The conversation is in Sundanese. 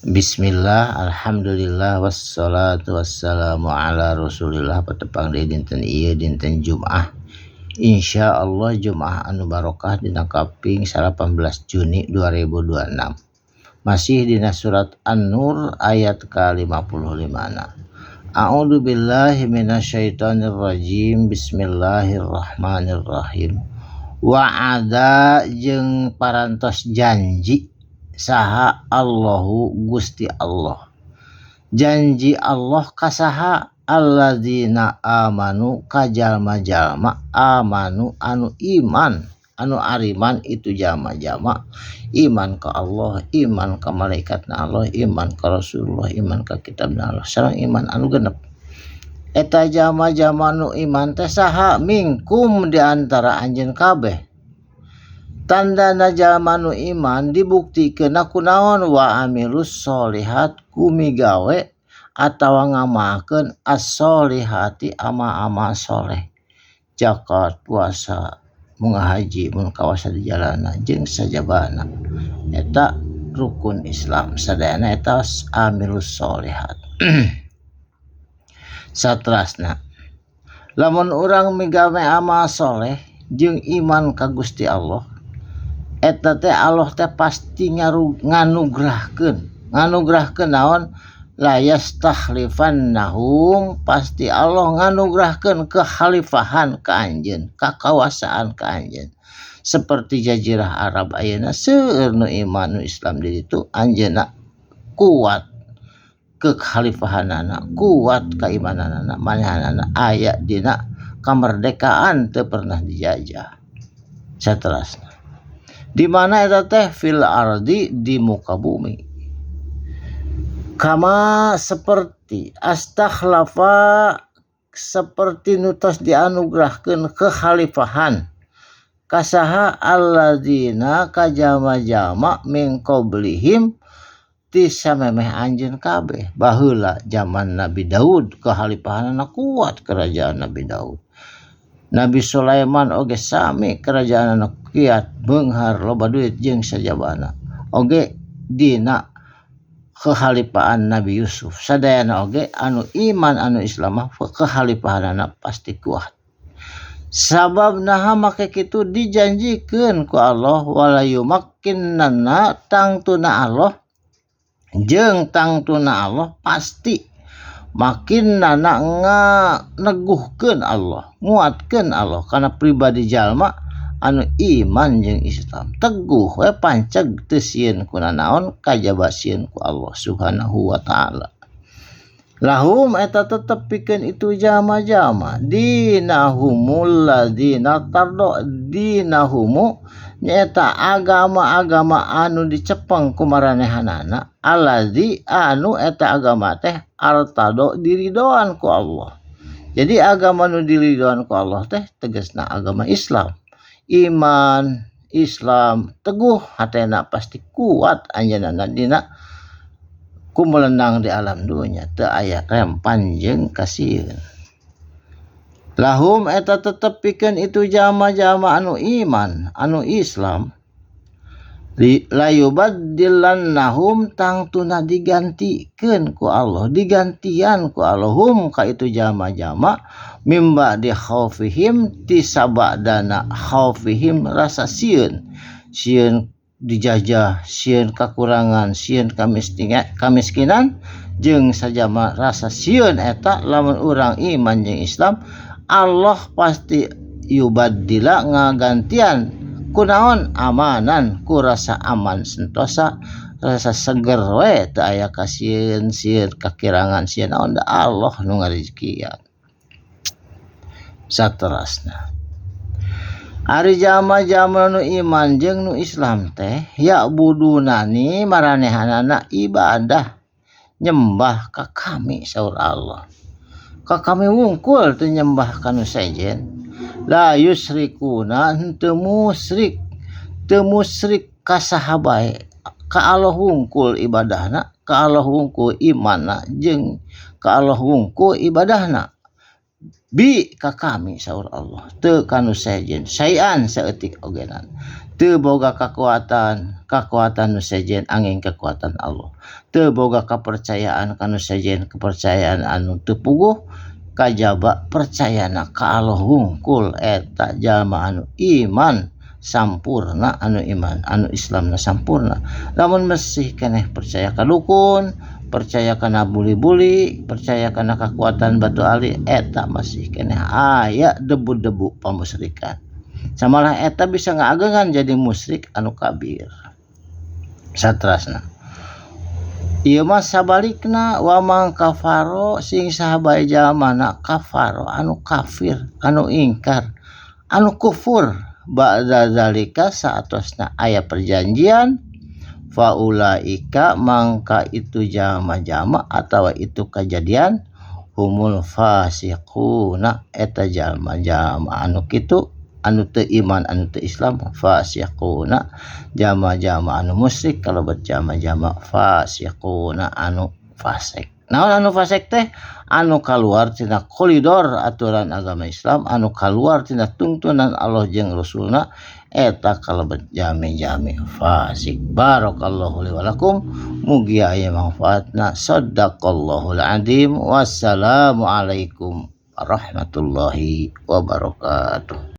Bismillah, alhamdulillah, wassalatu wassalamu ala rasulillah. Patepang di dinten ieu dinten Jumaah. Insya Allah Jumaah anu barokah dina kaping 18 Juni 2026. Masih dina surat An-Nur ayat ke-55. A'udzu billahi minasyaitonir rajim. Bismillahirrahmanirrahim. Wa'ada jeung parantos janji saha Allahu Gusti Allah. Janji Allah kasaha alladzina amanu kajalma-jalma amanu anu iman anu ariman itu jalma-jalma iman ka Allah, iman ka malaikatna Allah, iman ka Rasulullah, iman ka kitabna Allah, sareng iman anu genep. Eta jalma-jalma nu iman teh saha mingkum di antara anjeun kabeh. Tandana jalma nu iman dibuktikeun kunaon wa amilus sholihat kumigawe atawa ngamalkeun as-sholihati ama-ama soleh. Zakat, puasa, mun haji, mun kawasa di jalanna jeung sajabana. Eta rukun Islam. Sadayana eta amilus sholihat. Satrasna, lamun urang migawe amal soleh jeung iman ka Gusti Allah, eta teh Allah teh pasti nganugrahkeun naon la yastakhlifannahum, pasti Allah nganugrahkeun kekhalifahan ka anjeun, kakawasaan ka anjeun. Seperti jazirah Arab ayeuna seueur nu iman nu Islam di ditu anjeunna kuat kekhalifahanana, kuat keimananana, manehanana aya dina kamerdekaan teu pernah dijajah. Saterusna, di mana eta teh fil ardi di muka bumi. Kama seperti astakhlafa, seperti nutos dianugerahkeun kekhalifahan kasaha alladzina kajama-jama min qablihim ti samemeh anjeun kabeh. Baheula zaman Nabi Daud kekhalifahanna kuat, kerajaan Nabi Daud. Nabi Sulaiman oge sami kerajaanna kiat beunghar loba duit jeung sajabana. Oge dina kekhalifahan Nabi Yusuf. Sadayana oge anu iman anu Islam kekhalifahanna pasti kuat. Sabab naha make kitu dijanjikeun ku Allah wala yumakkinnana tangtuna Allah jeung tangtuna Allah pasti makin nana neguhkeun Allah, nguatkeun Allah karena pribadi jalma anu iman jeung Islam. Teguh we panceg teu sieun ku nanaon kajaba sieun ku Allah Subhanahu wa taala. Lahum eta tetep pikeun itu jalma-jalma dinahumul ladzina tardo, dinahumu nyaeta agama-agama anu dicepeng ku maranehanana, alladzi anu eta agama teh artado diridoan ku Allah. Jadi agama nu diridoan ku Allah teh tegasna agama Islam. Iman Islam teguh hatena pasti kuat anjeunna dina kumelenang di alam dunya teu aya rempan jeung kasieun. Lahum eta tetep pikeun itu jalma-jalma anu iman anu Islam layubaddilannahum tangtuna digantikeun ku Allah, digantian ku Allah hum ka itu jalma-jalma mimba di khaufihim ti sabadana khaufihim rasa sieun dijajah, sieun kakurangan, sieun kamiskinan jeung sajama rasa sieun eta lamun urang iman jeung Islam Allah pasti yubaddila ngagantian kunaon amanan ku rasa aman sentosa, rasa seger we teu aya kasieun sieun kakirangan sieun naon da Allah nu ngarizkian. Saterusna, ari jalma-jalma nu iman jeung nu Islam teh ya budunani maranehanana ibadah nyembah ka kami saur Allah. Ka kami wungkul teu nyembah ka nu sejen. La yusrikuna teu musyrik ka saha bae. Ka Allah wungkul ibadahna, ka Allah wungkul imanna jeung ka Allah wungkul ibadahna. Bi ka kami saur Allah teu kanu sejen sayan saeutik ogenan teu boga kekuatan nu sejen angin kekuatan Allah, teu boga kepercayaan kanu sejen kepercayaan anu teu puguh, kajaba percayana ka Allah hungkul eta jalma anu iman sampurna, anu iman anu Islamna sampurna. Lamun masih keneh percaya ka dukun, percaya kana buli-buli, percaya kana kekuatan batu ali, eta masih keneh aya debu-debu pamusyrikan. Samalah eta bisa ngaagengan jadi musyrik anu kabir. Saterasna ieu mah sabalikna, wa mang kafaro sing sahabae jalmana kafaro anu kafir, anu ingkar, anu kufur ba'da zalika saatosna aya perjanjian, faulaika mangka itu jalma-jalma atawa itu kejadian humul fasiquna eta jalma-jalma anu kitu anu teu iman anu teu Islam, fasiquna jalma-jalma anu musyrik, kalebet jalma-jalma fasiquna anu fasik. Naon anu fasik teh? Anu kaluar tina koridor aturan agama Islam, anu kaluar tina tuntunan Allah jeung Rasulna, eta kalebet jami-jami fasik. Barakallahu li wa lakum, mugi aya manfaatna. Shadaqallahul adzim. Wassalamu alaikum warahmatullahi wabarakatuh.